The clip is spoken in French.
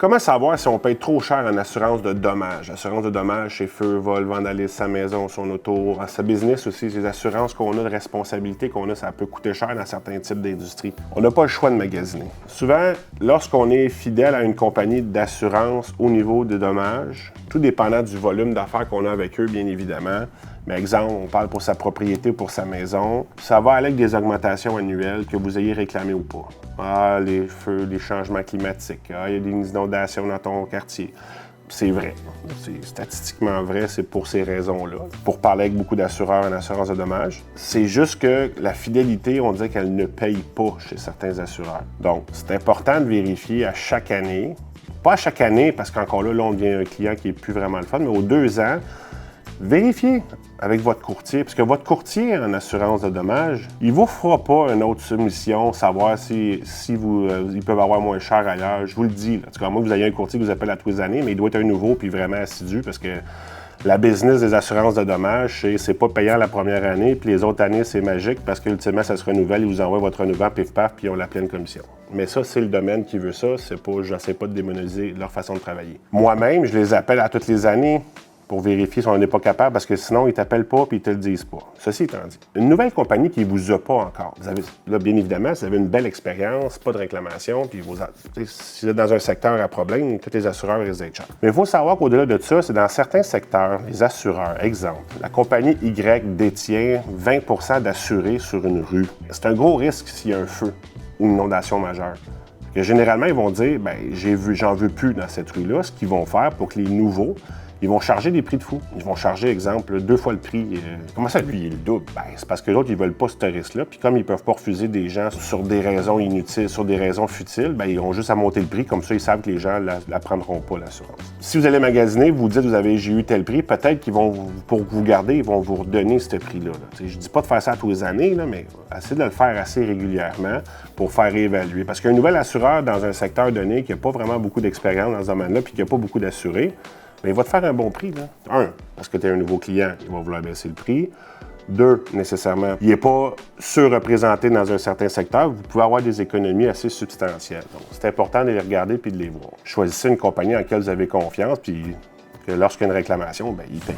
Comment savoir si on paye trop cher en assurance de dommages? Assurance de dommages, c'est feu, vol, vandalisme, sa maison, son auto, sa business aussi, les assurances qu'on a de responsabilité qu'on a, ça peut coûter cher dans certains types d'industries. On n'a pas le choix de magasiner. Souvent, lorsqu'on est fidèle à une compagnie d'assurance au niveau des dommages, tout dépendant du volume d'affaires qu'on a avec eux, bien évidemment. Mais exemple, on parle pour sa propriété ou pour sa maison, ça va aller avec des augmentations annuelles que vous ayez réclamées ou pas. Ah, les feux, les changements climatiques, ah, il y a des inondations dans ton quartier. C'est vrai. C'est statistiquement vrai, c'est pour ces raisons-là. Pour parler avec beaucoup d'assureurs en assurance de dommages, c'est juste que la fidélité, on dirait qu'elle ne paye pas chez certains assureurs. Donc, c'est important de vérifier à chaque année, pas à chaque année, parce qu'encore là, on devient un client qui n'est plus vraiment le fun, mais aux 2 ans, vérifiez avec votre courtier, parce que votre courtier en assurance de dommages, il ne vous fera pas une autre soumission, savoir si ils peuvent avoir moins cher ailleurs. Je vous le dis. Là. En tout cas, moi, vous avez un courtier qui vous appelle à tous les années, mais il doit être un nouveau puis vraiment assidu, parce que la business des assurances de dommages, c'est pas payant la première année, puis les autres années, c'est magique, parce qu'ultimement, ça se renouvelle, ils vous envoient votre renouvellement, pif-paf, puis ils ont la pleine commission. Mais ça, c'est le domaine qui veut ça. Je n'essaie pas de démoniser leur façon de travailler. Moi-même, je les appelle à toutes les années pour vérifier si on n'est pas capable, parce que sinon, ils ne t'appellent pas et ils ne te le disent pas. Ceci étant dit, une nouvelle compagnie qui ne vous a pas encore, vous avez, là, bien évidemment, si vous avez une belle expérience, pas de réclamation, puis si vous êtes dans un secteur à problème, tous les assureurs risquent d'être chers. Mais il faut savoir qu'au-delà de ça, c'est dans certains secteurs, les assureurs, exemple, la compagnie Y détient 20 d'assurés sur une rue. C'est un gros risque s'il y a un feu ou une inondation majeure. Que généralement, ils vont dire, bien, j'en veux plus dans cette rue-là. Ce qu'ils vont faire pour que les nouveaux, ils vont charger des prix de fou. Ils vont charger, exemple, 2 fois le prix. Comment ça, lui, il est le double? Ben, c'est parce que l'autre, ils veulent pas ce risque-là. Puis comme ils peuvent pas refuser des gens sur des raisons inutiles, sur des raisons futiles, ben, ils ont juste à monter le prix. Comme ça, ils savent que les gens la prendront pas, l'assurance. Si vous allez magasiner, vous dites, j'ai eu tel prix, peut-être qu'ils vont, pour vous garder, ils vont vous redonner ce prix-là. Là. Je dis pas de faire ça tous les années, là, mais essayez de le faire assez régulièrement pour faire évaluer. Parce qu'un nouvel assureur dans un secteur donné qui n'a pas vraiment beaucoup d'expérience dans ce domaine-là, puis qui n'a pas beaucoup d'assurés, mais il va te faire un bon prix. Là. 1, parce que tu es un nouveau client, il va vouloir baisser le prix. 2, nécessairement, il n'est pas surreprésenté dans un certain secteur. Vous pouvez avoir des économies assez substantielles. Donc, c'est important de les regarder et de les voir. Choisissez une compagnie en laquelle vous avez confiance, puis que lorsqu'il y a une réclamation, bien, il paye.